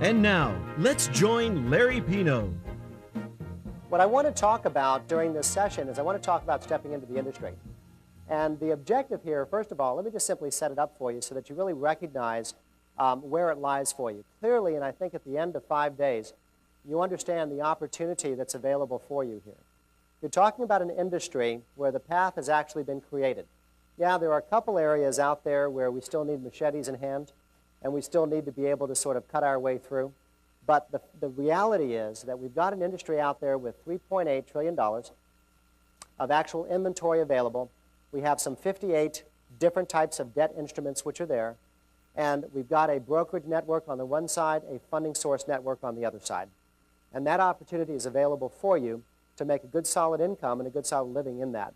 And now, let's join Larry Pino. What I want to talk about during this session is I want to talk about stepping into the industry. And the objective here, first of all, let me just simply set it up for you so that you really recognize where it lies for you. Clearly, and I think at the end of 5 days, you understand the opportunity that's available for you here. You're talking about an industry where the path has actually been created. Yeah, there are a couple areas out there where we still need machetes in hand, and we still need to be able to sort of cut our way through. But the reality is that we've got an industry out there with $3.8 trillion of actual inventory available. We have some 58 different types of debt instruments which are there. And we've got a brokerage network on the one side, a funding source network on the other side. And that opportunity is available for you to make a good solid income and a good solid living in that.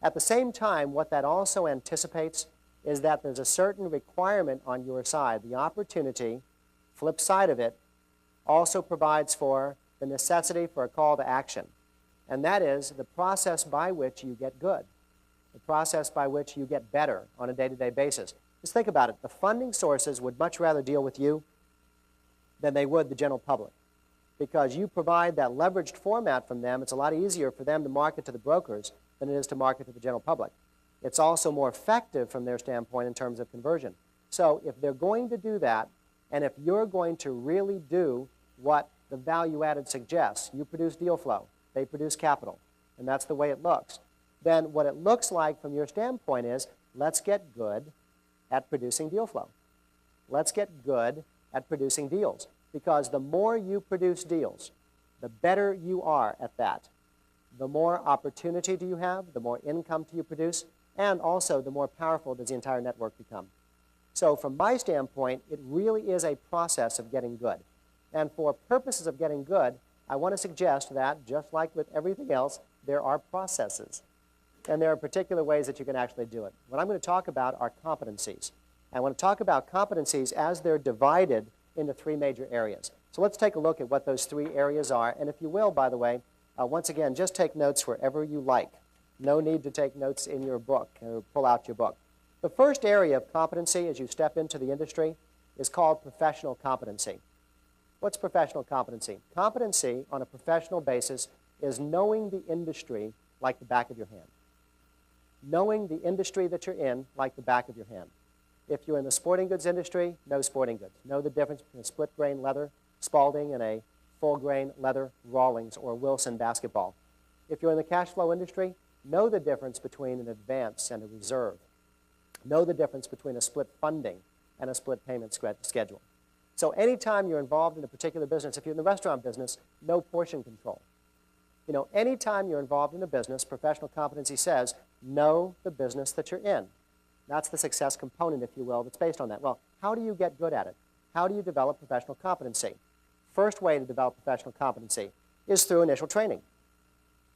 At the same time, what that also anticipates is that there's a certain requirement on your side. The opportunity, flip side of it, also provides for the necessity for a call to action. And that is the process by which you get good, the process by which you get better on a day-to-day basis. Just think about it. The funding sources would much rather deal with you than they would the general public. Because you provide that leveraged format from them, it's a lot easier for them to market to the brokers than it is to market to the general public. It's also more effective from their standpoint in terms of conversion. So if they're going to do that, and if you're going to really do what the value added suggests, you produce deal flow, they produce capital, and that's the way it looks, then what it looks like from your standpoint is, let's get good at producing deal flow. Let's get good at producing deals, because the more you produce deals, the better you are at that. The more opportunity do you have, the more income do you produce, and also the more powerful does the entire network become. So from my standpoint, it really is a process of getting good. And for purposes of getting good, I want to suggest that, just like with everything else, there are processes. And there are particular ways that you can actually do it. What I'm going to talk about are competencies. I want to talk about competencies as they're divided into 3 major areas. So let's take a look at what those 3 areas are. And if you will, by the way, once again, just take notes wherever you like. No need to take notes in your book or pull out your book. The first area of competency as you step into the industry is called professional competency. What's professional competency? Competency on a professional basis is knowing the industry like the back of your hand. Knowing the industry that you're in like the back of your hand. If you're in the sporting goods industry, know sporting goods. Know the difference between a split grain leather, Spalding, and a full grain leather, Rawlings or Wilson basketball. If you're in the cash flow industry, know the difference between an advance and a reserve. Know the difference between a split funding and a split payment schedule. So anytime you're involved in a particular business, if you're in the restaurant business, know portion control. You know, anytime you're involved in a business, professional competency says, know the business that you're in. That's the success component, if you will, that's based on that. Well, how do you get good at it? How do you develop professional competency? First way to develop professional competency is through initial training,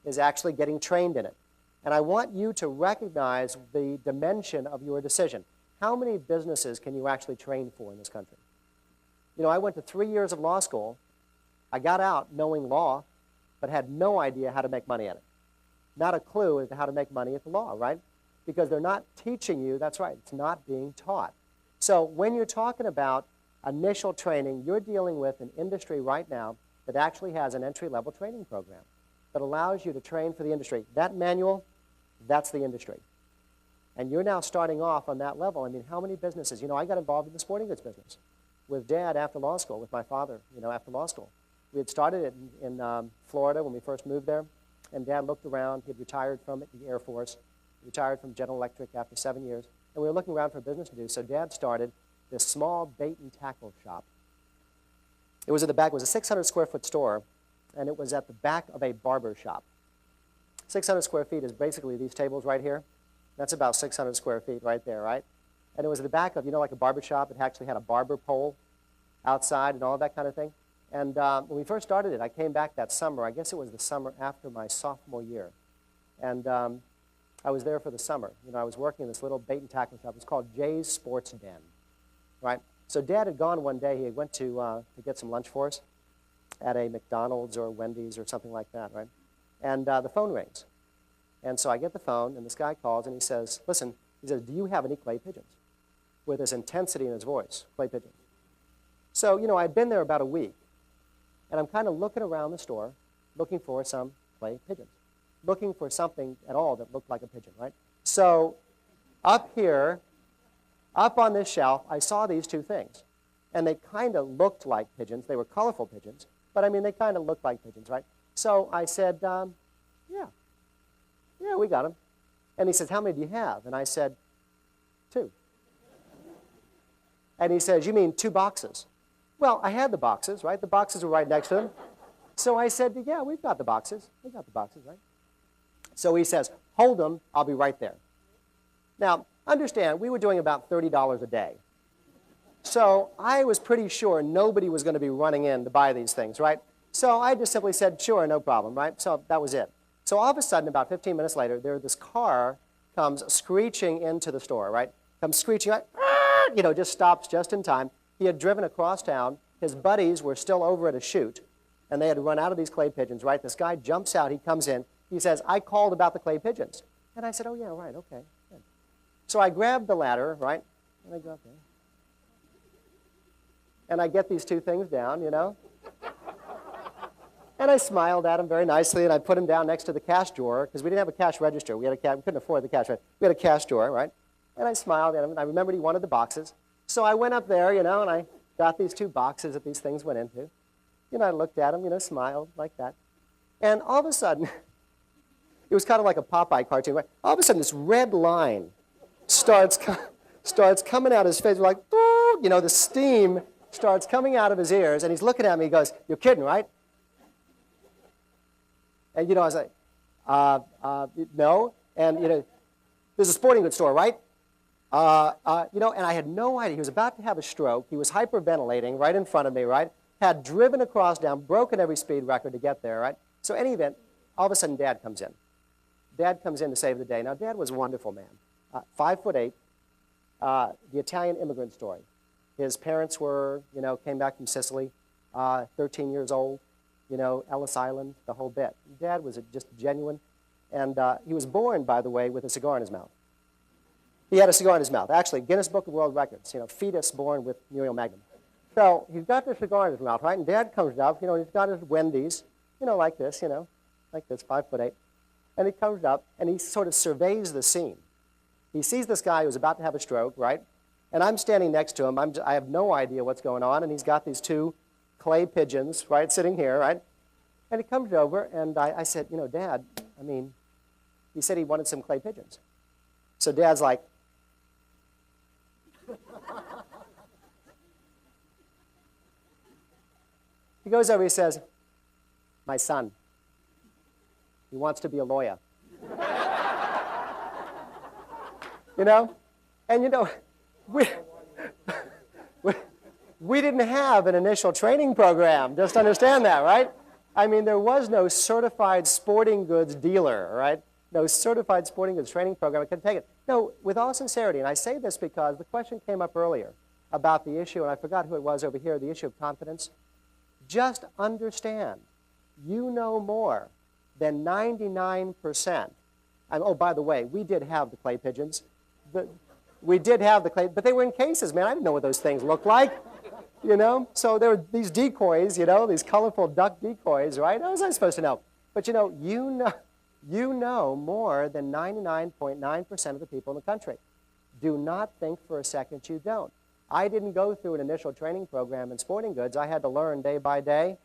is actually getting trained in it. And I want you to recognize the dimension of your decision. How many businesses can you actually train for in this country? You know, I went to 3 years of law school. I got out knowing law, but had no idea how to make money at it. Not a clue as to how to make money at the law, right? Because they're not teaching you, that's right, it's not being taught. So when you're talking about initial training, you're dealing with an industry right now that actually has an entry-level training program that allows you to train for the industry. That manual, that's the industry. And you're now starting off on that level. I mean, how many businesses? You know, I got involved in the sporting goods business with Dad after law school, with my father, you know, after law school. We had started it in Florida when we first moved there, and Dad looked around. He had retired from the Air Force, retired from General Electric after 7 years, and we were looking around for a business to do, so Dad started this small bait and tackle shop. It was at the back, it was a 600 square foot store, and it was at the back of a barber shop. 600 square feet is basically these tables right here. That's about 600 square feet right there, right? And it was at the back of, you know, like a barber shop. It actually had a barber pole outside and all of that kind of thing. And when we first started it, I came back that summer. I guess it was the summer after my sophomore year. And I was there for the summer. You know, I was working in this little bait and tackle shop. It was called Jay's Sports Den, right? So Dad had gone one day. He went to get some lunch for us at a McDonald's or Wendy's or something like that, right? And the phone rings. And so I get the phone, and this guy calls, and he says, listen, he says, do you have any clay pigeons? With this intensity in his voice, clay pigeons. So, I'd been there about a week, and I'm kind of looking around the store, looking for some clay pigeons, looking for something at all that looked like a pigeon, right? So up here, up on this shelf, I saw these two things, and they kind of looked like pigeons. They were colorful pigeons, but I mean, they kind of looked like pigeons, right? So I said, yeah, we got them. And he says, how many do you have? And I said, 2. And he says, you mean 2 boxes? Well, I had the boxes, right? The boxes were right next to them. So I said, yeah, we've got the boxes. We've got the boxes, right? So he says, hold them. I'll be right there. Now, understand, we were doing about $30 a day. So I was pretty sure nobody was going to be running in to buy these things, right? So I just simply said, sure, no problem, right? So that was it. So all of a sudden, about 15 minutes later, this car comes screeching into the store, right? Comes screeching, like, just stops just in time. He had driven across town. His buddies were still over at a shoot, and they had run out of these clay pigeons, right? This guy jumps out. He comes in. He says, I called about the clay pigeons. And I said, oh, yeah, right, okay. Good. So I grabbed the ladder, right? And I go up there. And I get these 2 things down, And I smiled at him very nicely, and I put him down next to the cash drawer, because we didn't have a cash register. We couldn't afford the cash register. We had a cash drawer, right? And I smiled at him, and I remembered he wanted the boxes. So I went up there, and I got these 2 boxes that these things went into. I looked at him, smiled like that. And all of a sudden, it was kind of like a Popeye cartoon, right? All of a sudden, this red line starts coming out of his face, like, the steam starts coming out of his ears, and he's looking at me. He goes, you're kidding, right? And, I was like, no. And, there's a sporting goods store, right? And I had no idea. He was about to have a stroke. He was hyperventilating right in front of me, right? Had driven across town, broken every speed record to get there, right? So in any event, all of a sudden, Dad comes in. Dad comes in to save the day. Now, Dad was a wonderful man. 5'8", the Italian immigrant story. His parents were, came back from Sicily, 13 years old, Ellis Island, the whole bit. Dad was just genuine. And he was born, by the way, with a cigar in his mouth. He had a cigar in his mouth. Actually, Guinness Book of World Records, fetus born with Muriel Magnum. So he's got this cigar in his mouth, right? And Dad comes up, he's got his Wendy's, like this, like this, 5'8". And he comes up, and he sort of surveys the scene. He sees this guy who's about to have a stroke, right? And I'm standing next to him. I have no idea what's going on, and he's got these 2 clay pigeons, right, sitting here, right? And he comes over, and I said, Dad, he said he wanted some clay pigeons. So Dad's like, he goes over, he says, my son, he wants to be a lawyer. And we didn't have an initial training program. Just understand that, right? There was no certified sporting goods dealer, right? No certified sporting goods training program. I couldn't take it. No, with all sincerity, and I say this because the question came up earlier about the issue, and I forgot who it was over here, the issue of confidence. Just understand, you know more than 99%. Oh, by the way, we did have the clay pigeons. We did have the clay, but they were in cases, man. I didn't know what those things looked like, So there were these decoys, these colorful duck decoys, right? How was I supposed to know? But, you know more than 99.9% of the people in the country. Do not think for a second you don't. I didn't go through an initial training program in sporting goods. I had to learn day by day,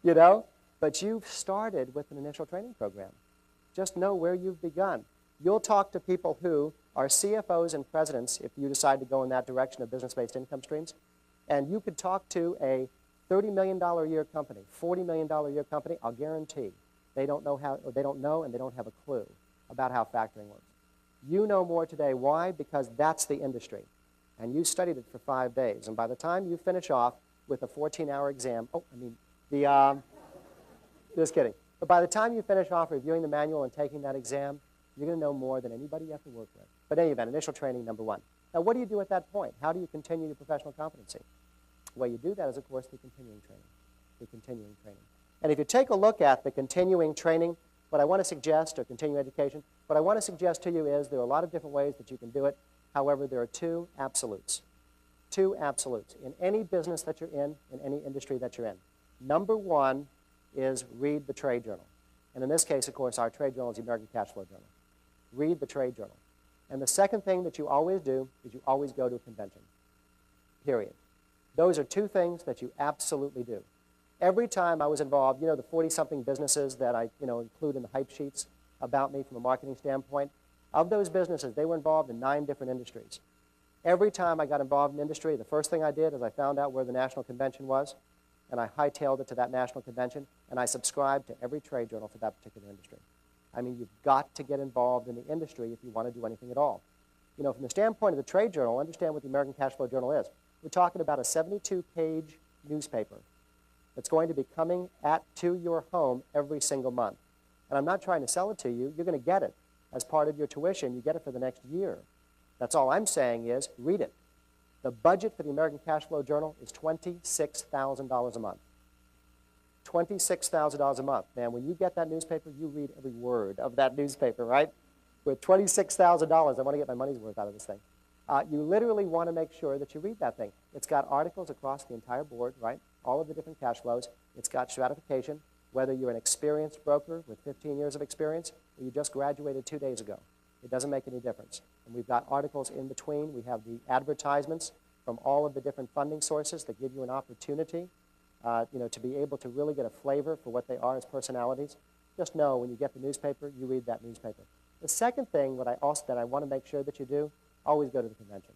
But you've started with an initial training program. Just know where you've begun. You'll talk to people who are CFOs and presidents if you decide to go in that direction of business-based income streams. And you could talk to a $30 million a year company, $40 million a year company, I'll guarantee they don't know how, or they don't know and they don't have a clue about how factoring works. You know more today. Why? Because that's the industry. And you studied it for 5 days. And by the time you finish off with a 14-hour exam, just kidding. But by the time you finish off reviewing the manual and taking that exam, you're going to know more than anybody you have to work with. But in any event, initial training, number 1. Now, what do you do at that point? How do you continue your professional competency? The way you do that is, of course, through continuing training. And if you take a look at the continuing training, what I want to suggest, or continuing education, what I want to suggest to you is there are a lot of different ways that you can do it. However, there are 2 absolutes. two absolutes in any business that you're in any industry that you're in. Number one is read the trade journal. And in this case, of course, our trade journal is the American Cash Flow Journal. Read the trade journal. And the second thing that you always do is you always go to a convention, period. Those are two things that you absolutely do. Every time I was involved, you know, the 40-something businesses that I, include in the hype sheets about me from a marketing standpoint, of those businesses, they were involved in 9 different industries. Every time I got involved in industry, the first thing I did is I found out where the national convention was, and I hightailed it to that national convention, and I subscribed to every trade journal for that particular industry. I mean, you've got to get involved in the industry if you want to do anything at all. You know, from the standpoint of the trade journal, understand what the American Cash Flow Journal is. We're talking about a 72-page newspaper that's going to be coming to your home every single month. And I'm not trying to sell it to you. You're going to get it as part of your tuition. You get it for the next year. That's all I'm saying is read it. The budget for the American Cash Flow Journal is $26,000 a month. $26,000 a month. Man, when you get that newspaper, you read every word of that newspaper, right? With $26,000, I want to get my money's worth out of this thing. You literally want to make sure that you read that thing. It's got articles across the entire board, right? All of the different cash flows. It's got stratification, whether you're an experienced broker with 15 years of experience or you just graduated 2 days ago. It doesn't make any difference. And we've got articles in between. We have the advertisements from all of the different funding sources that give you an opportunity to be able to really get a flavor for what they are as personalities. Just know when you get the newspaper, you read that newspaper. The second thing that I want to make sure that you do, always go to the convention.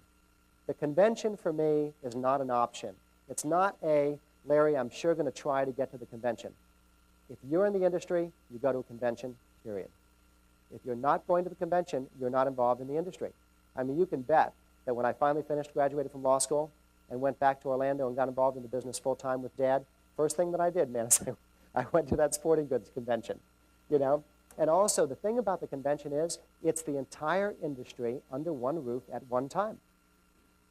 The convention for me is not an option. It's not a, Larry, I'm sure going to try to get to the convention. If you're in the industry, you go to a convention, period. If you're not going to the convention, you're not involved in the industry. I mean, you can bet that when I finally graduated from law school and went back to Orlando and got involved in the business full-time with Dad, first thing that I did, man, is I went to that sporting goods convention, you know? And also, the thing about the convention is it's the entire industry under one roof at one time.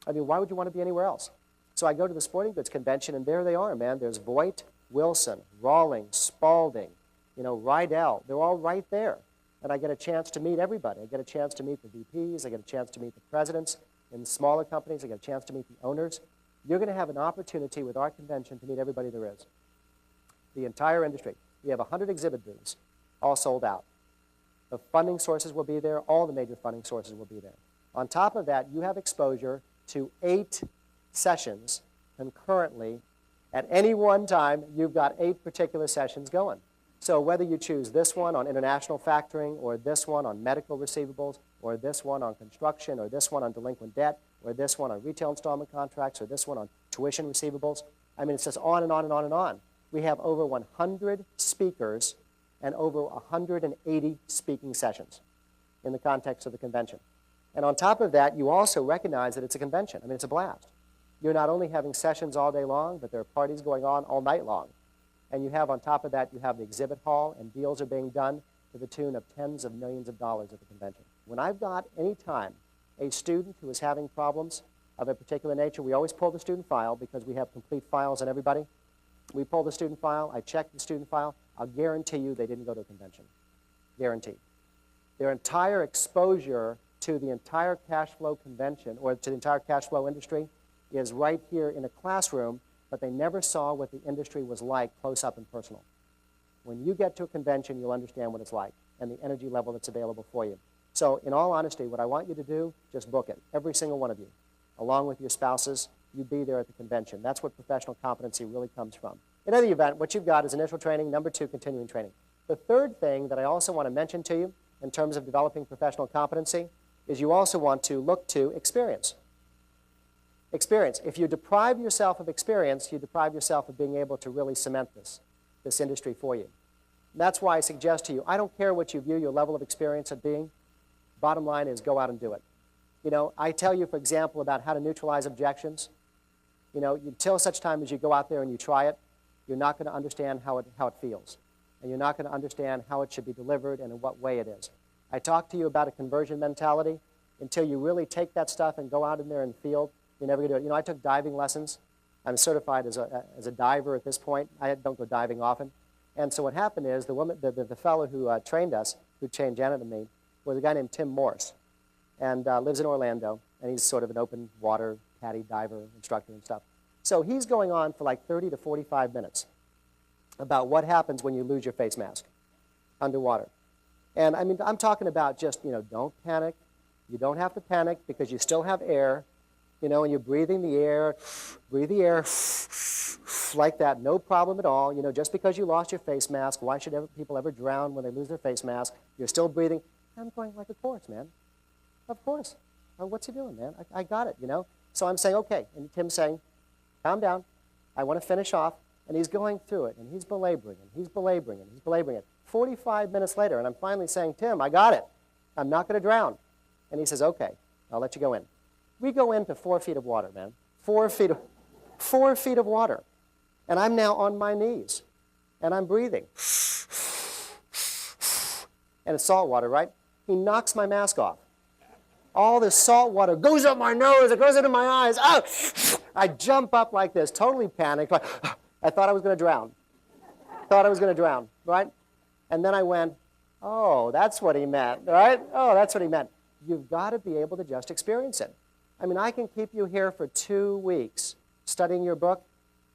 I mean, why would you want to be anywhere else? So I go to the sporting goods convention, and there they are, man. There's Voigt, Wilson, Rawlings, Spalding, Rydell. They're all right there. And I get a chance to meet everybody. I get a chance to meet the VPs. I get a chance to meet the presidents. In smaller companies, I get a chance to meet the owners. You're going to have an opportunity with our convention to meet everybody there is. The entire industry. We have 100 exhibit booths, all sold out. The funding sources will be there. All the major funding sources will be there. On top of that, you have exposure to 8 sessions concurrently. At any one time, you've got 8 particular sessions going. So whether you choose this one on international factoring, or this one on medical receivables, or this one on construction, or this one on delinquent debt, or this one on retail installment contracts, or this one on tuition receivables, I mean, it says on and on and on and on. We have over 100 speakers and over 180 speaking sessions in the context of the convention. And on top of that, you also recognize that it's a convention. I mean, it's a blast. You're not only having sessions all day long, but there are parties going on all night long. And you have, on top of that, you have the exhibit hall, and deals are being done to the tune of tens of millions of dollars at the convention. When I've got, any time, a student who is having problems of a particular nature, we always pull the student file because we have complete files on everybody. We pull the student file, I check the student file, I'll guarantee you they didn't go to a convention. Guaranteed. Their entire exposure to the entire cash flow convention, or to the entire cash flow industry, is right here in a classroom, but they never saw what the industry was like close up and personal. When you get to a convention, you'll understand what it's like and the energy level that's available for you. So in all honesty, what I want you to do, just book it. Every single one of you, along with your spouses, you be there at the convention. That's what professional competency really comes from. In any event, what you've got is initial training, number 2, continuing training. The third thing that I also want to mention to you in terms of developing professional competency is you also want to look to experience. Experience. If you deprive yourself of experience, you deprive yourself of being able to really cement this industry for you. And that's why I suggest to you, I don't care what you view your level of experience at being. Bottom line is go out and do it. I tell you, for example, about how to neutralize objections. Until such time as you go out there and you try it, you're not going to understand how it feels. And you're not going to understand how it should be delivered and in what way it is. I talked to you about a conversion mentality. Until you really take that stuff and go out in there in the field, you're never going to do it. I took diving lessons. I'm certified as a diver at this point. I don't go diving often. And so what happened is the fellow who trained us, who trained Janet and me, was a guy named Tim Morse, and lives in Orlando. and he's sort of an open water caddy diver instructor and stuff. So he's going on for like 30 to 45 minutes about what happens when you lose your face mask underwater. And I mean, I'm talking about just, don't panic. You don't have to panic because you still have air, and you're breathing the air, breathe the air like that, no problem at all. Just because you lost your face mask, why should people ever drown when they lose their face mask? You're still breathing. I'm going like, of course, man. Of course. Oh, what's he doing, man? I got it, So I'm saying, okay. And Tim's saying, calm down. I want to finish off. And he's going through it, and he's belaboring, and he's belaboring, and he's belaboring it. 45 minutes later, and I'm finally saying, Tim, I got it. I'm not going to drown. And he says, okay, I'll let you go in. We go into 4 feet of water, man. 4 feet of water. And I'm now on my knees, and I'm breathing. And it's salt water, right? He knocks my mask off. All this salt water goes up my nose, it goes into my eyes. Oh! I jump up like this, totally panicked. Like, I thought I was going to drown. Thought I was going to drown, right? And then I went, oh, that's what he meant, right? Oh, that's what he meant. You've got to be able to just experience it. I mean, I can keep you here for 2 weeks studying your book,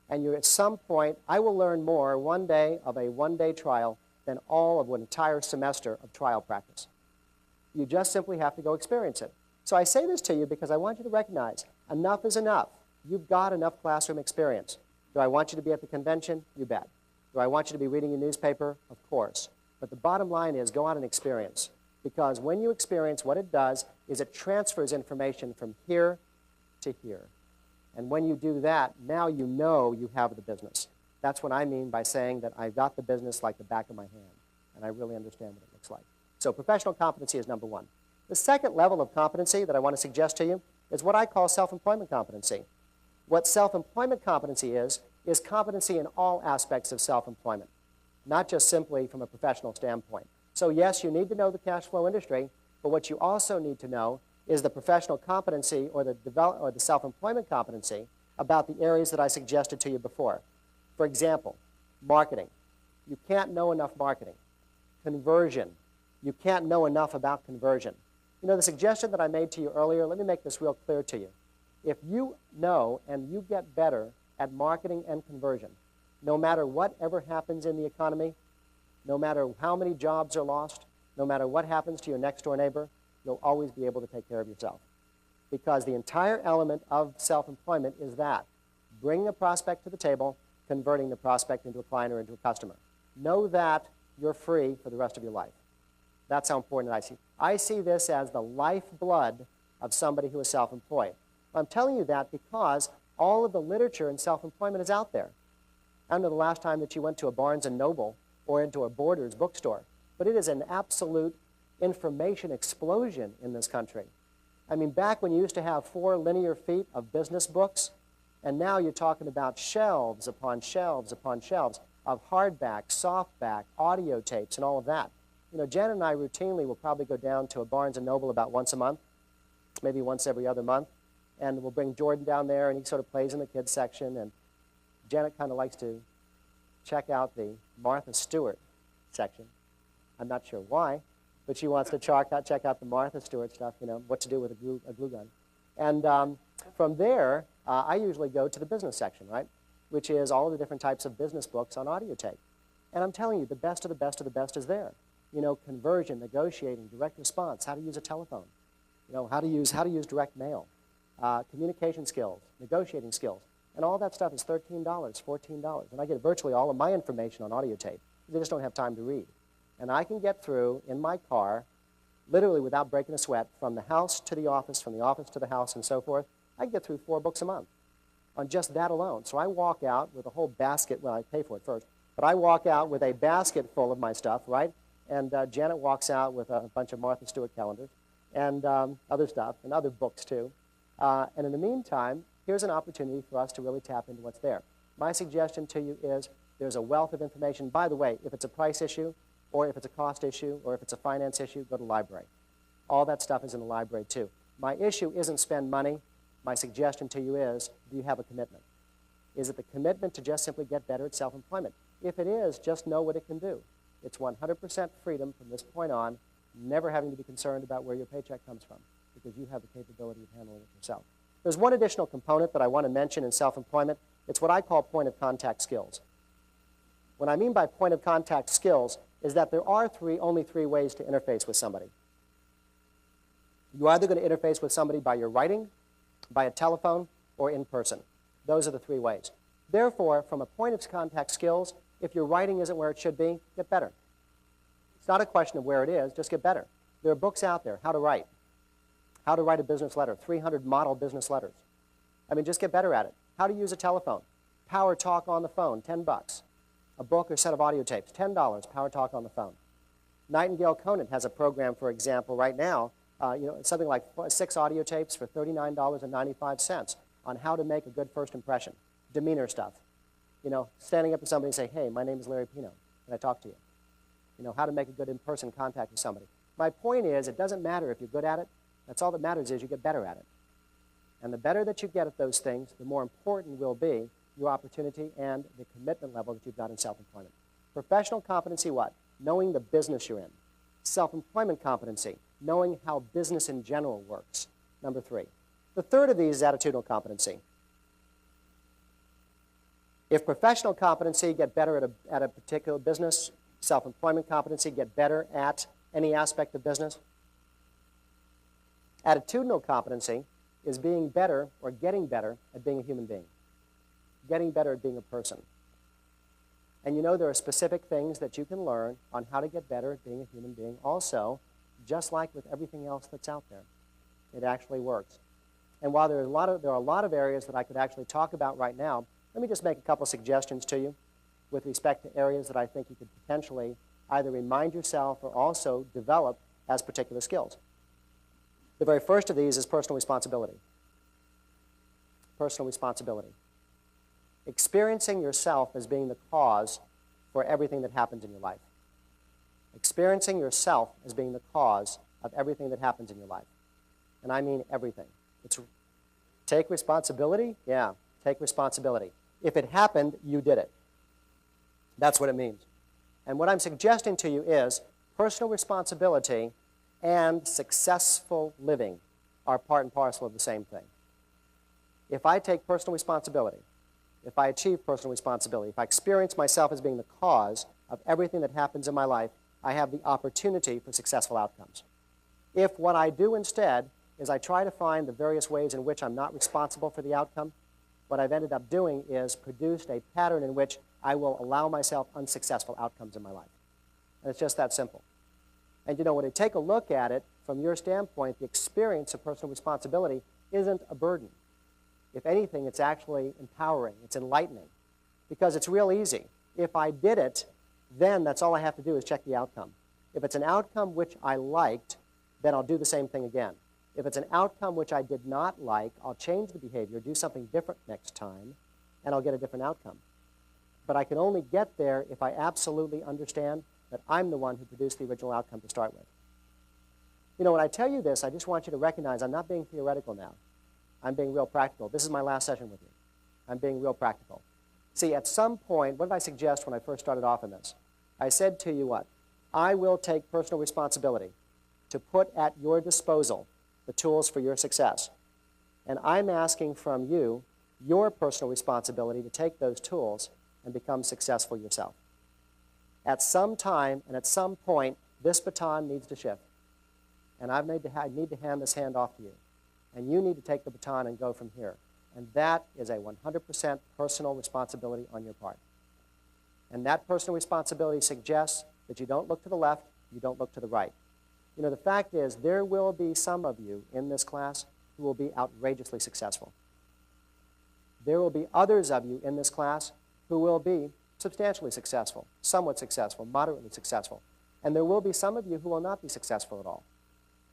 and at some point, I will learn more one day of a one-day trial than all of an entire semester of trial practice. You just simply have to go experience it. So I say this to you because I want you to recognize enough is enough. You've got enough classroom experience. Do I want you to be at the convention? You bet. Do I want you to be reading your newspaper? Of course. But the bottom line is go out and experience. Because when you experience, what it does is it transfers information from here to here. And when you do that, now you know you have the business. That's what I mean by saying that I've got the business like the back of my hand. And I really understand what it looks like. So professional competency is number one. The second level of competency that I want to suggest to you is what I call self-employment competency. What self-employment competency is competency in all aspects of self-employment, not just simply from a professional standpoint. So yes, you need to know the cash flow industry, but what you also need to know is the professional competency or the self-employment competency about the areas that I suggested to you before. For example, marketing. You can't know enough marketing. Conversion. You can't know enough about conversion. The suggestion that I made to you earlier, let me make this real clear to you. If you know and you get better at marketing and conversion, no matter whatever happens in the economy, no matter how many jobs are lost, no matter what happens to your next door neighbor, you'll always be able to take care of yourself. Because the entire element of self-employment is that, bringing a prospect to the table, converting the prospect into a client or into a customer. Know that you're free for the rest of your life. That's how important I see. I see this as the lifeblood of somebody who is self-employed. I'm telling you that because all of the literature in self-employment is out there. I don't know the last time that you went to a Barnes & Noble or into a Borders bookstore, but it is an absolute information explosion in this country. I mean, back when you used to have 4 linear feet of business books, and now you're talking about shelves upon shelves upon shelves of hardback, softback, audio tapes, and all of that. Jen and I routinely will probably go down to a Barnes & Noble about once a month, maybe once every other month, and we'll bring Jordan down there, and he sort of plays in the kids section, and Janet kind of likes to check out the Martha Stewart section. I'm not sure why, but she wants to check out the Martha Stewart stuff, what to do with a glue gun. And from there, I usually go to the business section, right, which is all of the different types of business books on audio tape. And I'm telling you, the best of the best of the best is there. Conversion, negotiating, direct response, how to use a telephone, how to use direct mail, communication skills, negotiating skills. And all that stuff is $13, $14. And I get virtually all of my information on audio tape. They just don't have time to read. And I can get through in my car, literally without breaking a sweat, from the house to the office, from the office to the house, and so forth. I can get through 4 books a month on just that alone. So I walk out with a whole basket. Well, I pay for it first. But I walk out with a basket full of my stuff, right? And Janet walks out with a bunch of Martha Stewart calendars and other stuff, and other books too. And in the meantime, here's an opportunity for us to really tap into what's there. My suggestion to you is there's a wealth of information. By the way, if it's a price issue, or if it's a cost issue, or if it's a finance issue, go to the library. All that stuff is in the library too. My issue isn't spend money. My suggestion to you is, do you have a commitment? Is it the commitment to just simply get better at self-employment? If it is, just know what it can do. It's 100% freedom from this point on, never having to be concerned about where your paycheck comes from. because you have the capability of handling it yourself. There's one additional component that I want to mention in self-employment. It's what I call point of contact skills. What I mean by point of contact skills is that there are only three ways to interface with somebody. You're either going to interface with somebody by your writing, by a telephone, or in person. Those are the three ways. Therefore, from a point of contact skills, if your writing isn't where it should be, get better. It's not a question of where it is, just get better. There are books out there, how to write a business letter, 300 model business letters. I mean, just get better at it. How to use a telephone, Power Talk on the phone, $10. A book or set of audio tapes, $10, Power Talk on the phone. Nightingale Conant has a program, for example, right now, something like 6 audio tapes for $39.95 on how to make a good first impression, demeanor stuff. Standing up to somebody and say, hey, my name is Larry Pino, can I talk to you? How to make a good in-person contact with somebody. My point is, it doesn't matter if you're good at it. That's all that matters is you get better at it. And the better that you get at those things, the more important will be your opportunity and the commitment level that you've got in self-employment. Professional competency, what? Knowing the business you're in. Self-employment competency, knowing how business in general works. Number 3. The third of these is attitudinal competency. If professional competency, get better at a particular business, self-employment competency, get better at any aspect of business. Attitudinal competency is being better or getting better at being a human being, getting better at being a person. And there are specific things that you can learn on how to get better at being a human being also, just like with everything else that's out there. It actually works. And while there are a lot of areas that I could actually talk about right now, let me just make a couple suggestions to you with respect to areas that I think you could potentially either remind yourself or also develop as particular skills. The very first of these is personal responsibility. Personal responsibility. Experiencing yourself as being the cause for everything that happens in your life. Experiencing yourself as being the cause of everything that happens in your life. And I mean everything. Take responsibility? Yeah, take responsibility. If it happened, you did it. That's what it means. And what I'm suggesting to you is personal responsibility and successful living are part and parcel of the same thing. If I take personal responsibility, if I achieve personal responsibility, if I experience myself as being the cause of everything that happens in my life, I have the opportunity for successful outcomes. If what I do instead is I try to find the various ways in which I'm not responsible for the outcome, what I've ended up doing is produced a pattern in which I will allow myself unsuccessful outcomes in my life. And it's just that simple. And when you take a look at it from your standpoint, the experience of personal responsibility isn't a burden. If anything, it's actually empowering. It's enlightening. Because it's real easy. If I did it, then that's all I have to do is check the outcome. If it's an outcome which I liked, then I'll do the same thing again. If it's an outcome which I did not like, I'll change the behavior, do something different next time, and I'll get a different outcome. But I can only get there if I absolutely understand that I'm the one who produced the original outcome to start with. When I tell you this, I just want you to recognize I'm not being theoretical now. I'm being real practical. This is my last session with you. I'm being real practical. See, at some point, what did I suggest when I first started off in this? I said to you what? I will take personal responsibility to put at your disposal the tools for your success. And I'm asking from you your personal responsibility to take those tools and become successful yourself. At some time and at some point, this baton needs to shift. And I need to hand this hand off to you. And you need to take the baton and go from here. And that is a 100% personal responsibility on your part. And that personal responsibility suggests that you don't look to the left, you don't look to the right. The fact is, there will be some of you in this class who will be outrageously successful. There will be others of you in this class who will be substantially successful, somewhat successful, moderately successful. And there will be some of you who will not be successful at all.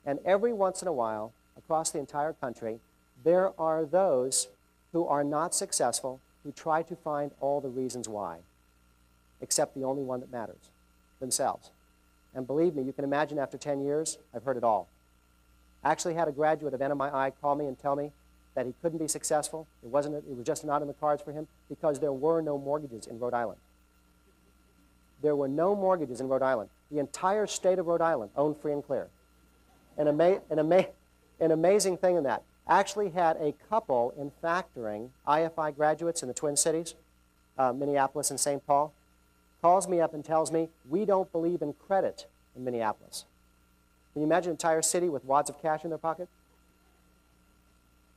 And every once in a while, across the entire country, there are those who are not successful who try to find all the reasons why, except the only one that matters, themselves. And believe me, you can imagine after 10 years, I've heard it all. I actually had a graduate of NMII call me and tell me that he couldn't be successful. It was just not in the cards for him because there were no mortgages in Rhode Island. There were no mortgages in Rhode Island. The entire state of Rhode Island owned free and clear. And An amazing thing in that. Actually had a couple in factoring, IFI graduates in the Twin Cities, Minneapolis and St. Paul, calls me up and tells me, we don't believe in credit in Minneapolis. Can you imagine an entire city with wads of cash in their pocket?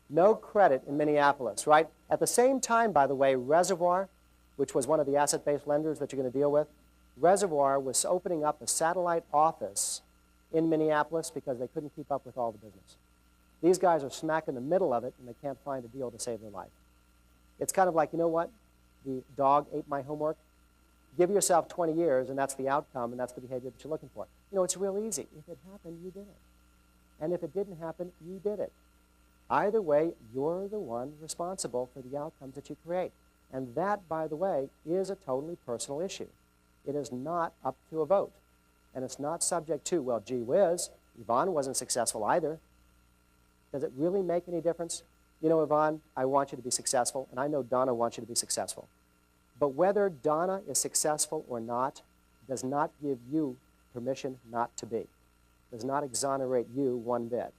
No credit in Minneapolis, right? At the same time, by the way, Reservoir, which was one of the asset-based lenders that you're going to deal with, Reservoir was opening up a satellite office in Minneapolis because they couldn't keep up with all the business. These guys are smack in the middle of it, and they can't find a deal to save their life. It's kind of like, you know what? The dog ate my homework. Give yourself 20 years, and that's the outcome, and that's the behavior that you're looking for. You know, it's real easy. If it happened, you did it. And if it didn't happen, you did it. Either way, you're the one responsible for the outcomes that you create. And that, by the way, is a totally personal issue. It is not up to a vote. And it's not subject to, well, gee whiz, Yvonne wasn't successful either. Does it really make any difference? You know, Yvonne, I want you to be successful, and I know Donna wants you to be successful. But whether Donna is successful or not does not give you permission not to be. Does not exonerate you one bit.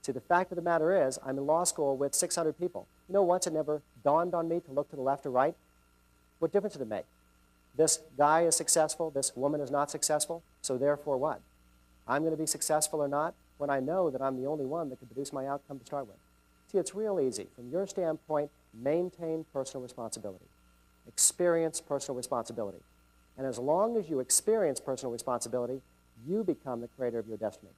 See, the fact of the matter is, I'm in law school with 600 people. You know, once it never dawned on me to look to the left or right. What difference did it make? This guy is successful, this woman is not successful, so therefore what? I'm going to be successful or not when I know that I'm the only one that can produce my outcome to start with. See, it's real easy. From your standpoint, maintain personal responsibility. Experience personal responsibility. And as long as you experience personal responsibility, you become the creator of your destiny.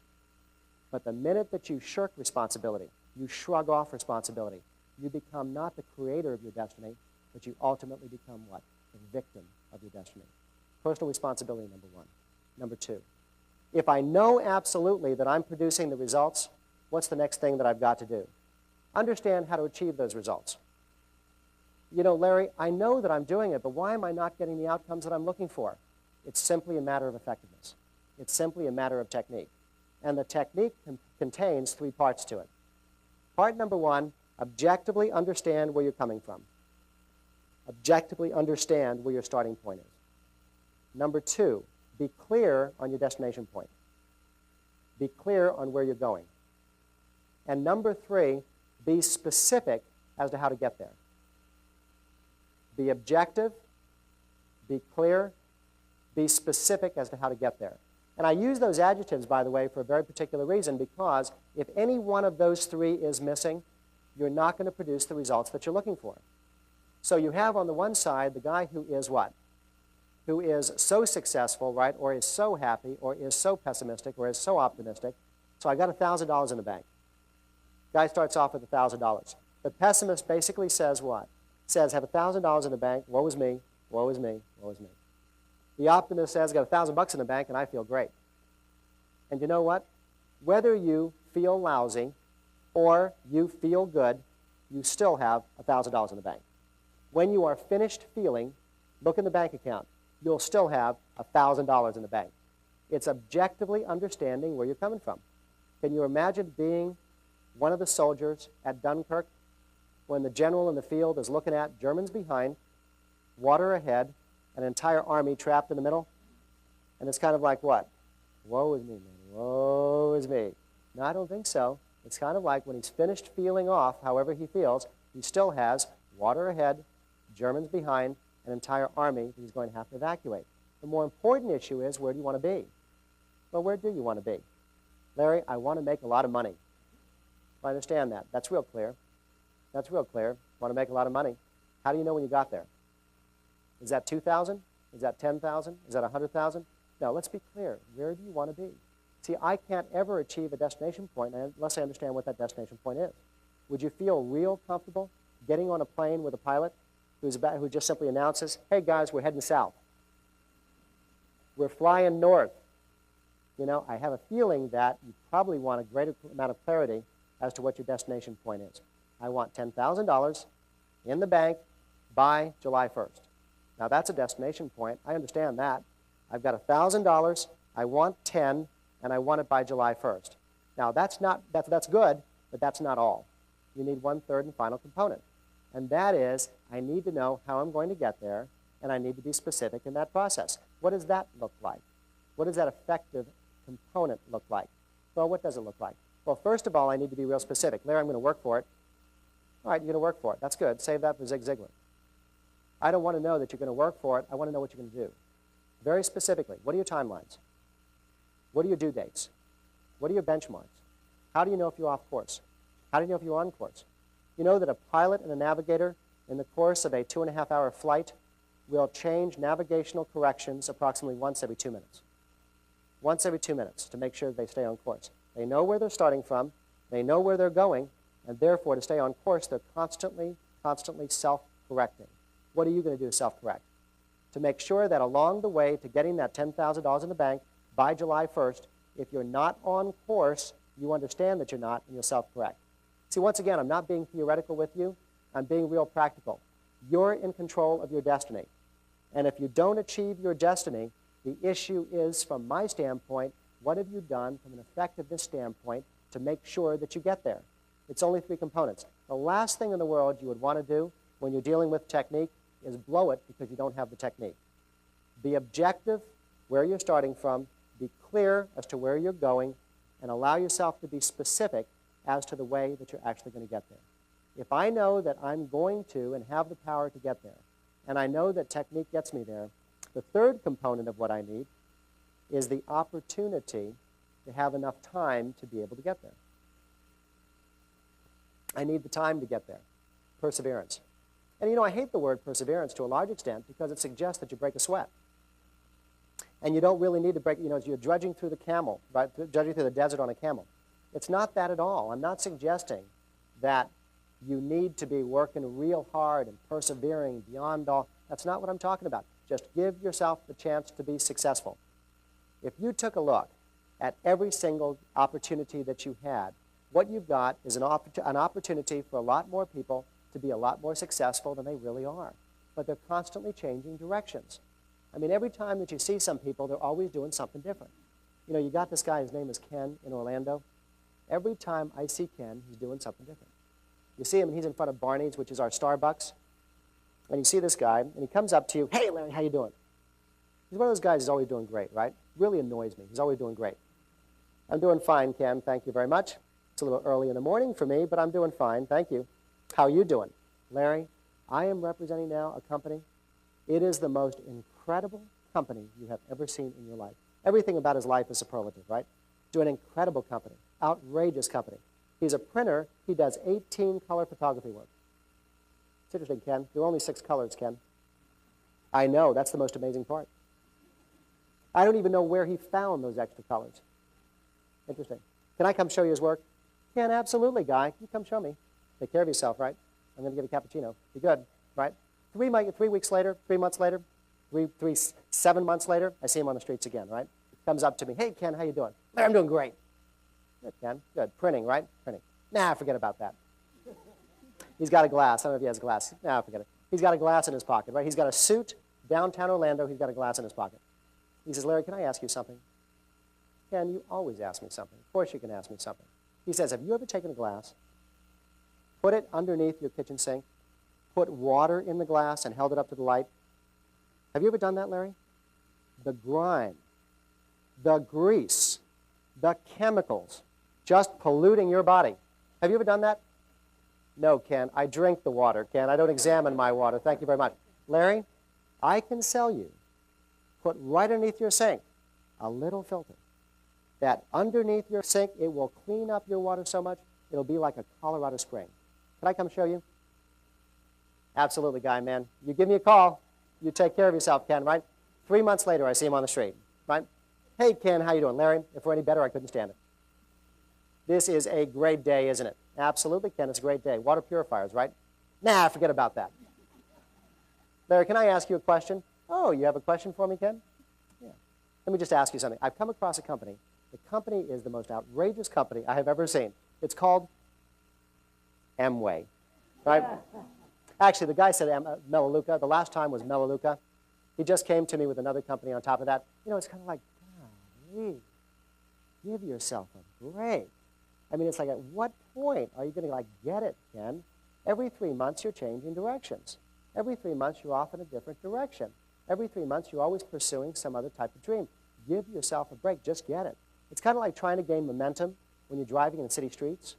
But the minute that you shirk responsibility, you shrug off responsibility, you become not the creator of your destiny, but you ultimately become what? The victim of your destiny. Personal responsibility, number one. Number two, if I know absolutely that I'm producing the results, what's the next thing that I've got to do? Understand how to achieve those results. You know, Larry, I know that I'm doing it, but why am I not getting the outcomes that I'm looking for? It's simply a matter of effectiveness. It's simply a matter of technique. And the technique contains three parts to it. Part number one, objectively understand where you're coming from. Objectively understand where your starting point is. Number two, be clear on your destination point. Be clear on where you're going. And number three, be specific as to how to get there. Be objective, be clear, be specific as to how to get there. And I use those adjectives, by the way, for a very particular reason, because if any one of those three is missing, you're not going to produce the results that you're looking for. So you have on the one side the guy who is what? Who is so successful, right, or is so happy, or is so pessimistic, or is so optimistic. So I got $1,000 in the bank. Guy starts off with $1,000. The pessimist basically says what? Says, have $1,000 in the bank, woe is me, woe is me, woe is me. The optimist says, got $1,000 in the bank and I feel great. And you know what? Whether you feel lousy or you feel good, you still have $1,000 in the bank. When you are finished feeling, look in the bank account. You'll still have $1,000 in the bank. It's objectively understanding where you're coming from. Can you imagine being one of the soldiers at Dunkirk when the general in the field is looking at Germans behind, water ahead, an entire army trapped in the middle? And it's kind of like what? Woe is me, man. Woe is me. No, I don't think so. It's kind of like when he's finished feeling off, however he feels, he still has water ahead, Germans behind, an entire army that he's going to have to evacuate. The more important issue is, where do you want to be? Well, where do you want to be? Larry, I want to make a lot of money. I understand that. That's real clear. That's real clear. Want to make a lot of money. How do you know when you got there? Is that 2,000? Is that 10,000? Is that 100,000? No, let's be clear. Where do you want to be? See, I can't ever achieve a destination point unless I understand what that destination point is. Would you feel real comfortable getting on a plane with a pilot who just simply announces, hey guys, we're heading south. We're flying north. You know, I have a feeling that you probably want a greater amount of clarity as to what your destination point is. I want $10,000 in the bank by July 1st. Now that's a destination point. I understand that. I've got $1,000, I want 10, and I want it by July 1st. Now that's good, but that's not all. You need one third and final component. And that is, I need to know how I'm going to get there, and I need to be specific in that process. What does that look like? What does that effective component look like? Well, what does it look like? Well, first of all, I need to be real specific. Larry, I'm going to work for it. All right, you're going to work for it. That's good. Save that for Zig Ziglar. I don't want to know that you're going to work for it. I want to know what you're going to do. Very specifically, what are your timelines? What are your due dates? What are your benchmarks? How do you know if you're off course? How do you know if you're on course? You know that a pilot and a navigator in the course of a 2.5-hour flight will change navigational corrections approximately once every 2 minutes. Once every 2 minutes to make sure they stay on course. They know where they're starting from, they know where they're going, and therefore to stay on course, they're constantly self-correcting. What are you going to do to self-correct? To make sure that along the way to getting that $10,000 in the bank by July 1st, if you're not on course, you understand that you're not, and you'll self-correct. See, once again, I'm not being theoretical with you. I'm being real practical. You're in control of your destiny. And if you don't achieve your destiny, the issue is, from my standpoint, what have you done from an effectiveness standpoint to make sure that you get there? It's only 3 components. The last thing in the world you would want to do when you're dealing with technique is blow it because you don't have the technique. Be objective where you're starting from, be clear as to where you're going, and allow yourself to be specific as to the way that you're actually going to get there. If I know that I'm going to and have the power to get there, and I know that technique gets me there, the third component of what I need is the opportunity to have enough time to be able to get there. I need the time to get there. Perseverance. And you know, I hate the word perseverance to a large extent because it suggests that you break a sweat. And you don't really need to break, you know, you're drudging through the camel, right? Drudging through the desert on a camel. It's not that at all. I'm not suggesting that you need to be working real hard and persevering beyond all. That's not what I'm talking about. Just give yourself the chance to be successful. If you took a look at every single opportunity that you had, what you've got is an opportunity for a lot more people to be a lot more successful than they really are. But they're constantly changing directions. I mean, every time that you see some people, they're always doing something different. You know, you got this guy, his name is Ken in Orlando. Every time I see Ken, he's doing something different. You see him, and he's in front of Barney's, which is our Starbucks. And you see this guy, and he comes up to you, "Hey, Larry, how you doing?" He's one of those guys who's always doing great, right? Really annoys me. He's always doing great. "I'm doing fine, Ken. Thank you very much. It's a little early in the morning for me, but I'm doing fine. Thank you. How are you doing?" "Larry, I am representing now a company. It is the most incredible company you have ever seen in your life." Everything about his life is superlative, right? To an incredible company, outrageous company. He's a printer. He does 18 color photography work. It's interesting, Ken. There are only 6 colors, Ken. I know. That's the most amazing part. I don't even know where he found those extra colors. Interesting. Can I come show you his work? Ken, absolutely, guy. You come show me. Take care of yourself, right? I'm going to get a cappuccino. Be good, right? 3 weeks later, 3 months later, 7 months later, I see him on the streets again, right? Comes up to me, "Hey, Ken, how you doing?" "I'm doing great." "Good, Ken. Good. Printing, right?" "Printing." "Nah, forget about that." He's got a glass. I don't know if he has a glass. Nah, forget it. He's got a glass in his pocket, right? He's got a suit, downtown Orlando. He's got a glass in his pocket. He says, "Larry, can I ask you something?" "Ken, you always ask me something. Of course you can ask me something." He says, "Have you ever taken a glass, put it underneath your kitchen sink, put water in the glass, and held it up to the light? Have you ever done that, Larry? The grime, the grease, the chemicals, just polluting your body. Have you ever done that?" "No, Ken. I drink the water, Ken. I don't examine my water. Thank you very much." "Larry, I can sell you, put right underneath your sink, a little filter. That underneath your sink, it will clean up your water so much, it'll be like a Colorado spring. Can I come show you?" "Absolutely, guy, man. You give me a call. You take care of yourself, Ken, right?" 3 months later, I see him on the street, right? "Hey, Ken, how you doing?" "Larry, if we're any better, I couldn't stand it." "This is a great day, isn't it?" "Absolutely, Ken, it's a great day. Water purifiers, right?" "Nah, forget about that." "Larry, can I ask you a question?" "Oh, you have a question for me, Ken?" "Yeah. Let me just ask you something. I've come across a company. The company is the most outrageous company I have ever seen. It's called Amway, right?" Actually, the guy said Melaleuca. The last time was Melaleuca. He just came to me with another company on top of that. You know, it's kind of like, golly, give yourself a break. I mean, it's like, at what point are you going to, like, get it, Ken? Every 3 months, you're changing directions. Every 3 months, you're off in a different direction. Every 3 months, you're always pursuing some other type of dream. Give yourself a break. Just get it. It's kind of like trying to gain momentum when you're driving in the city streets?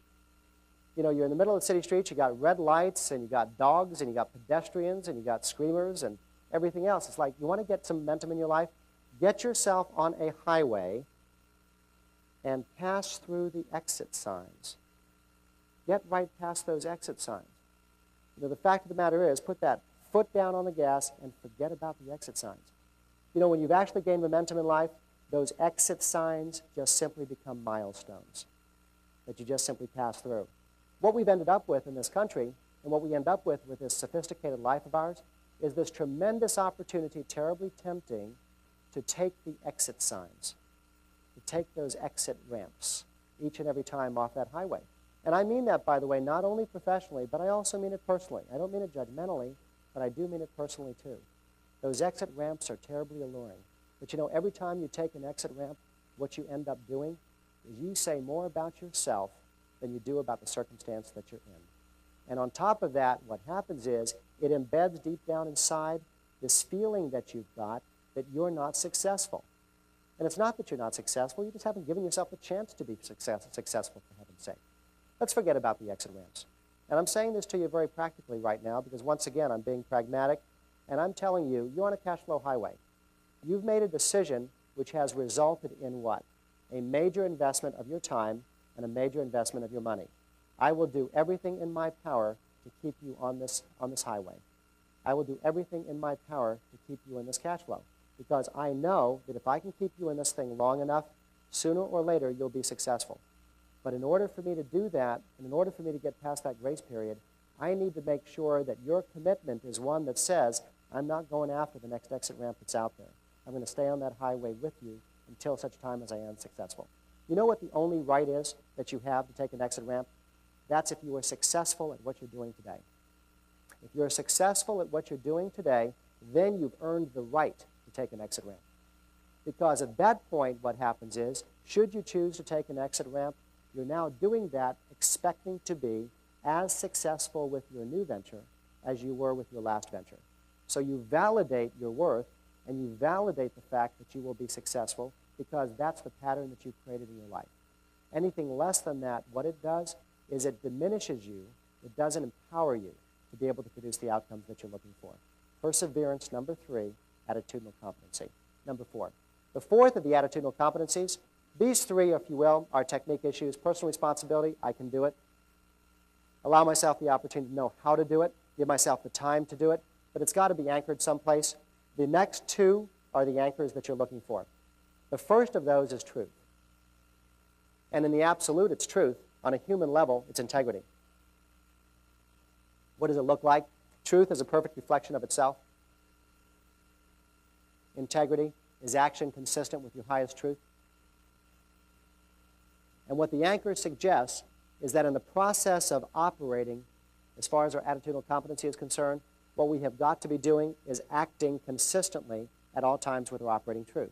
You know, you're in the middle of the city streets, you got red lights, and you got dogs, and you got pedestrians, and you got screamers, and everything else. It's like, you want to get some momentum in your life? Get yourself on a highway and pass through the exit signs. Get right past those exit signs. You know, the fact of the matter is, put that foot down on the gas and forget about the exit signs. You know, when you've actually gained momentum in life, those exit signs just simply become milestones that you just simply pass through. What we've ended up with in this country, and what we end up with this sophisticated life of ours, is this tremendous opportunity, terribly tempting, to take the exit signs, to take those exit ramps each and every time off that highway. And I mean that, by the way, not only professionally, but I also mean it personally. I don't mean it judgmentally, but I do mean it personally too. Those exit ramps are terribly alluring. But you know, every time you take an exit ramp, what you end up doing is you say more about yourself than you do about the circumstance that you're in. And on top of that, what happens is it embeds deep down inside this feeling that you've got that you're not successful. And it's not that you're not successful, you just haven't given yourself a chance to be successful, for heaven's sake. Let's forget about the exit ramps. And I'm saying this to you very practically right now because, once again, I'm being pragmatic, and I'm telling you, you're on a cash flow highway. You've made a decision which has resulted in what? A major investment of your time and a major investment of your money. I will do everything in my power to keep you on this highway. I will do everything in my power to keep you in this cash flow because I know that if I can keep you in this thing long enough, sooner or later you'll be successful. But in order for me to do that, and in order for me to get past that grace period, I need to make sure that your commitment is one that says, I'm not going after the next exit ramp that's out there. I'm going to stay on that highway with you until such time as I am successful. You know what the only right is that you have to take an exit ramp? That's if you are successful at what you're doing today. If you're successful at what you're doing today, then you've earned the right to take an exit ramp. Because at that point, what happens is, should you choose to take an exit ramp, you're now doing that expecting to be as successful with your new venture as you were with your last venture. So you validate your worth, and you validate the fact that you will be successful because that's the pattern that you've created in your life. Anything less than that, what it does is it diminishes you. It doesn't empower you to be able to produce the outcomes that you're looking for. Perseverance, number 3, attitudinal competency. Number 4. The fourth of the attitudinal competencies, these 3, if you will, are technique issues. Personal responsibility, I can do it. Allow myself the opportunity to know how to do it, give myself the time to do it, but it's got to be anchored someplace. The next 2 are the anchors that you're looking for. The first of those is truth. And in the absolute, it's truth. On a human level, it's integrity. What does it look like? Truth is a perfect reflection of itself. Integrity is action consistent with your highest truth. And what the anchor suggests is that in the process of operating, as far as our attitudinal competency is concerned, what we have got to be doing is acting consistently at all times with our operating truth.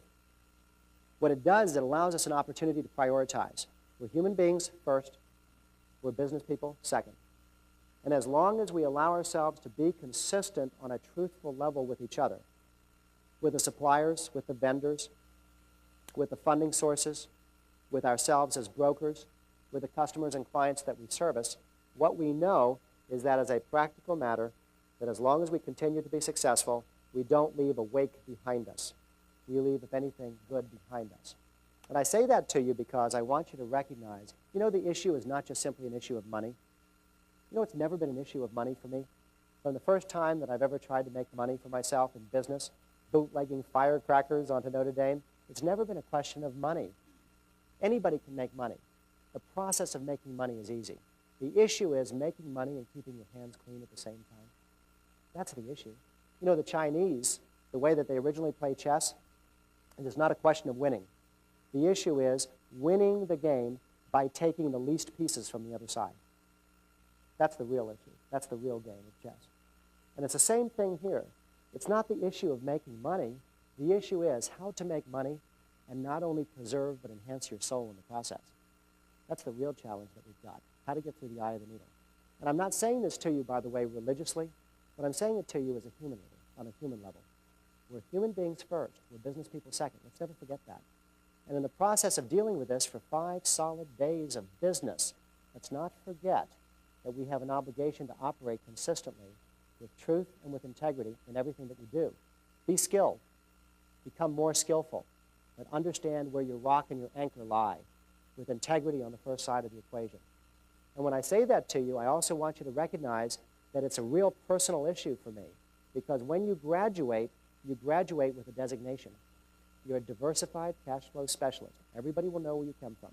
What it does is it allows us an opportunity to prioritize. We're human beings first. We're business people second. And as long as we allow ourselves to be consistent on a truthful level with each other, with the suppliers, with the vendors, with the funding sources, with ourselves as brokers, with the customers and clients that we service, what we know is that as a practical matter, that as long as we continue to be successful, we don't leave a wake behind us. We leave, if anything, good behind us. And I say that to you because I want you to recognize, you know, the issue is not just simply an issue of money. You know, it's never been an issue of money for me. From the first time that I've ever tried to make money for myself in business, bootlegging firecrackers onto Notre Dame, it's never been a question of money. Anybody can make money. The process of making money is easy. The issue is making money and keeping your hands clean at the same time. That's the issue. You know, the Chinese, the way that they originally play chess, it is not a question of winning. The issue is winning the game by taking the least pieces from the other side. That's the real issue. That's the real game of chess. And it's the same thing here. It's not the issue of making money. The issue is how to make money and not only preserve but enhance your soul in the process. That's the real challenge that we've got, how to get through the eye of the needle. And I'm not saying this to you, by the way, religiously, but I'm saying it to you as a human level, on a human level. We're human beings first. We're business people second. Let's never forget that. And in the process of dealing with this for 5 solid days of business, let's not forget that we have an obligation to operate consistently with truth and with integrity in everything that we do. Be skilled. Become more skillful. But understand where your rock and your anchor lie, with integrity on the first side of the equation. And when I say that to you, I also want you to recognize that it's a real personal issue for me, because when you graduate with a designation. You're a diversified cash flow specialist. Everybody will know where you come from.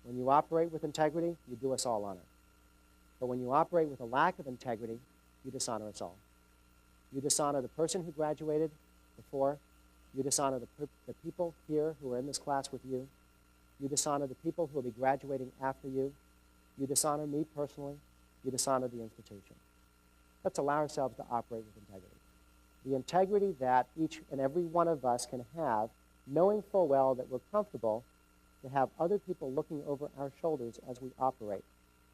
When you operate with integrity, you do us all honor. But when you operate with a lack of integrity, you dishonor us all. You dishonor the person who graduated before. You dishonor the people here who are in this class with you. You dishonor the people who will be graduating after you. You dishonor me personally. You dishonor the institution. Let's allow ourselves to operate with integrity. The integrity that each and every one of us can have, knowing full well that we're comfortable to have other people looking over our shoulders as we operate,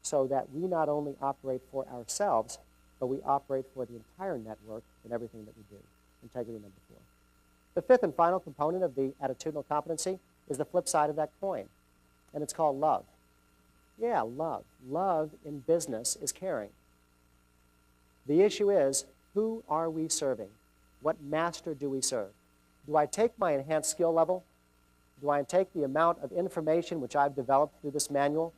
so that we not only operate for ourselves, but we operate for the entire network in everything that we do. Integrity number 4. The 5th and final component of the attitudinal competency is the flip side of that coin, and it's called love. Yeah, love. Love in business is caring. The issue is, who are we serving? What master do we serve? Do I take my enhanced skill level? Do I take the amount of information which I've developed through this manual?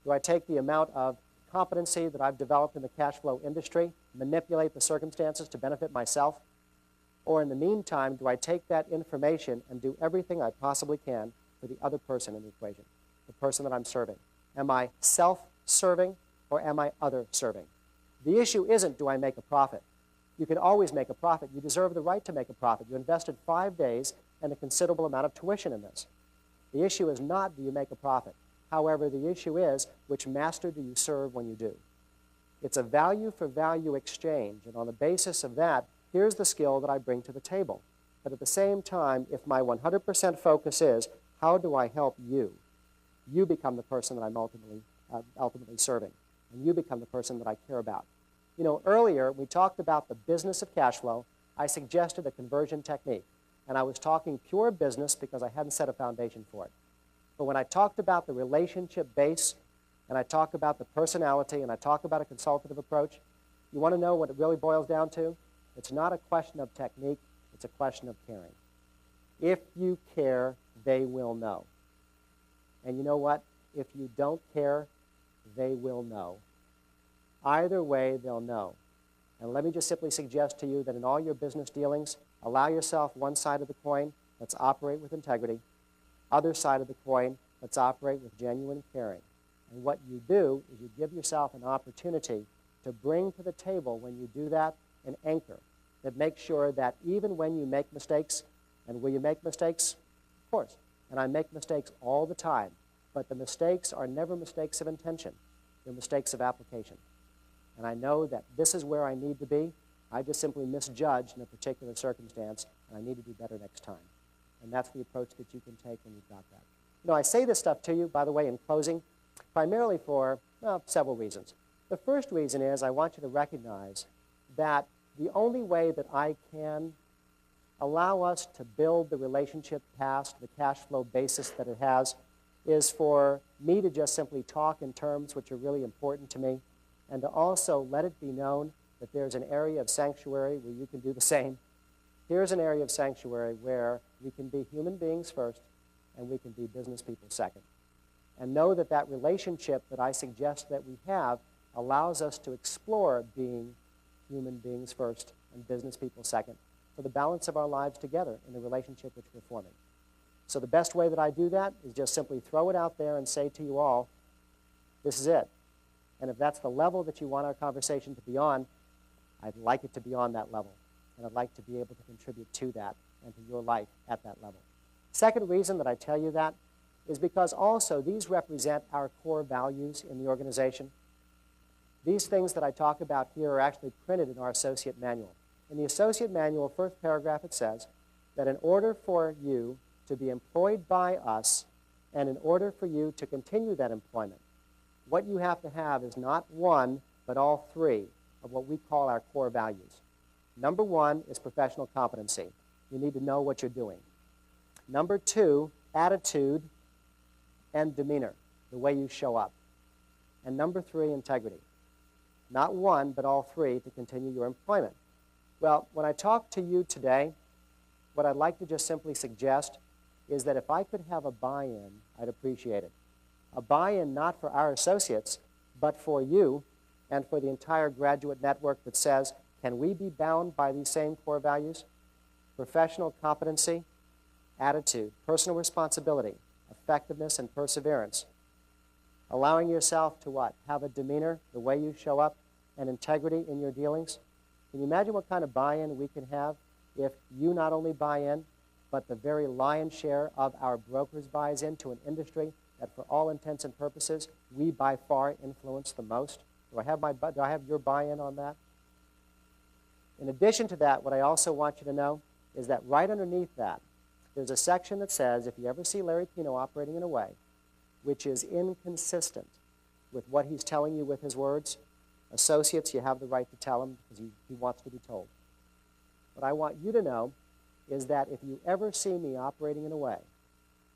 Do I take the amount of competency that I've developed in the cash flow industry, manipulate the circumstances to benefit myself? Or in the meantime, do I take that information and do everything I possibly can for the other person in the equation, the person that I'm serving? Am I self-serving or am I other-serving? The issue isn't, do I make a profit? You can always make a profit. You deserve the right to make a profit. You invested 5 days and a considerable amount of tuition in this. The issue is not, do you make a profit? However, the issue is, which master do you serve when you do? It's a value-for-value exchange, and on the basis of that, here's the skill that I bring to the table. But at the same time, if my 100% focus is, how do I help you? You become the person that I'm ultimately serving, and you become the person that I care about. You know, earlier, we talked about the business of cash flow. I suggested a conversion technique, and I was talking pure business because I hadn't set a foundation for it. But when I talked about the relationship base, and I talk about the personality, and I talk about a consultative approach, you want to know what it really boils down to? It's not a question of technique, it's a question of caring. If you care, they will know. And you know what? If you don't care, they will know. Either way, they'll know. And let me just simply suggest to you that in all your business dealings, allow yourself one side of the coin, let's operate with integrity. Other side of the coin, let's operate with genuine caring. And what you do is you give yourself an opportunity to bring to the table, when you do that, an anchor that makes sure that even when you make mistakes, and will you make mistakes? Of course. And I make mistakes all the time. But the mistakes are never mistakes of intention. They're mistakes of application. And I know that this is where I need to be. I just simply misjudged in a particular circumstance, and I need to do better next time. And that's the approach that you can take when you've got that. You know, I say this stuff to you, by the way, in closing, primarily for, well, several reasons. The first reason is I want you to recognize that the only way that I can allow us to build the relationship past the cash flow basis that it has is for me to just simply talk in terms which are really important to me, and to also let it be known that there's an area of sanctuary where you can do the same. Here's an area of sanctuary where we can be human beings first and we can be business people second. And know that that relationship that I suggest that we have allows us to explore being human beings first and business people second for the balance of our lives together in the relationship which we're forming. So the best way that I do that is just simply throw it out there and say to you all, this is it. And if that's the level that you want our conversation to be on, I'd like it to be on that level. And I'd like to be able to contribute to that and to your life at that level. Second reason that I tell you that is because also these represent our core values in the organization. These things that I talk about here are actually printed in our associate manual. In the associate manual, first paragraph, it says that in order for you to be employed by us and in order for you to continue that employment, what you have to have is not one, but all 3 of what we call our core values. Number 1 is professional competency. You need to know what you're doing. Number 2 attitude and demeanor, the way you show up. And number 3, integrity. Not one, but all 3 to continue your employment. Well, when I talk to you today, what I'd like to just simply suggest is that if I could have a buy-in, I'd appreciate it. A buy-in not for our associates, but for you and for the entire graduate network that says, can we be bound by these same core values? Professional competency, attitude, personal responsibility, effectiveness, and perseverance. Allowing yourself to what? Have a demeanor, the way you show up, and integrity in your dealings. Can you imagine what kind of buy-in we can have if you not only buy in, but the very lion's share of our brokers buys into an industry that for all intents and purposes, we by far influence the most? Do I have your buy-in on that? In addition to that, what I also want you to know is that right underneath that, there's a section that says, if you ever see Larry Pino operating in a way which is inconsistent with what he's telling you with his words, associates, you have the right to tell him because he wants to be told. What I want you to know is that if you ever see me operating in a way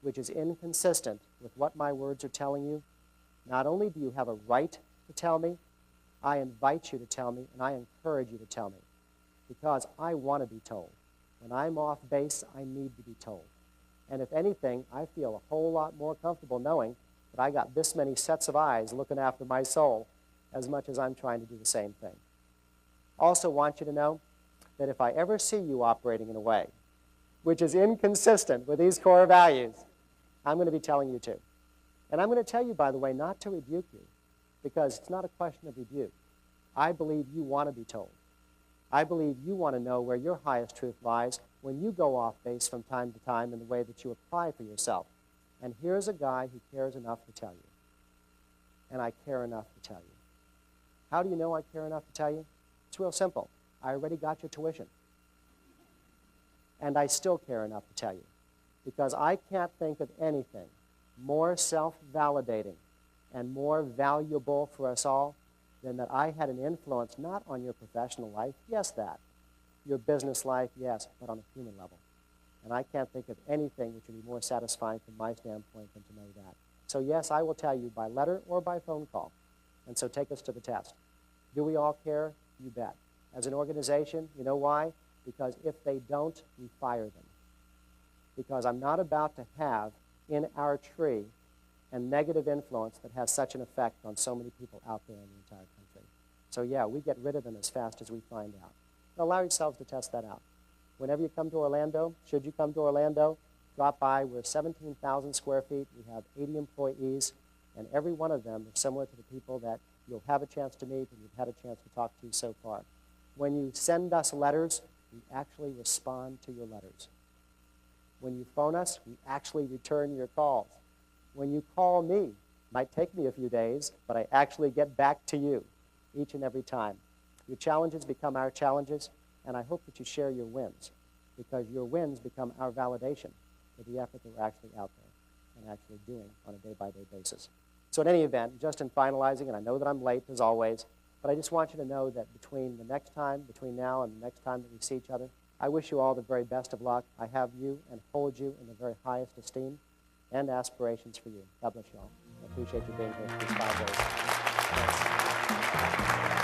which is inconsistent with what my words are telling you, not only do you have a right to tell me, I invite you to tell me, and I encourage you to tell me, because I want to be told. When I'm off base, I need to be told. And if anything, I feel a whole lot more comfortable knowing that I got this many sets of eyes looking after my soul as much as I'm trying to do the same thing. Also want you to know that if I ever see you operating in a way which is inconsistent with these core values, I'm going to be telling you to. And I'm going to tell you, by the way, not to rebuke you, because it's not a question of rebuke. I believe you want to be told. I believe you want to know where your highest truth lies when you go off base from time to time in the way that you apply for yourself. And here's a guy who cares enough to tell you. And I care enough to tell you. How do you know I care enough to tell you? It's real simple. I already got your tuition. And I still care enough to tell you. Because I can't think of anything more self-validating and more valuable for us all than that I had an influence not on your professional life, yes that, your business life, yes, but on a human level. And I can't think of anything which would be more satisfying from my standpoint than to know that. So yes, I will tell you by letter or by phone call. And so take us to the test. Do we all care? You bet. As an organization, you know why? Because if they don't, we fire them. Because I'm not about to have in our tree a negative influence that has such an effect on so many people out there in the entire country. So yeah, we get rid of them as fast as we find out. Now allow yourselves to test that out. Whenever you come to Orlando, should you come to Orlando, drop by. We're 17,000 square feet. We have 80 employees, and every one of them is similar to the people that you'll have a chance to meet and you've had a chance to talk to so far. When you send us letters, we actually respond to your letters. When you phone us, we actually return your calls. When you call me, it might take me a few days, but I actually get back to you each and every time. Your challenges become our challenges, and I hope that you share your wins, because your wins become our validation for the effort that we're actually out there and actually doing on a day-by-day basis. So in any event, just in finalizing, and I know that I'm late as always, but I just want you to know that between now and the next time that we see each other, I wish you all the very best of luck. I have you and hold you in the very highest esteem and aspirations for you. God bless you all. I appreciate you being here for these 5 days. Thanks.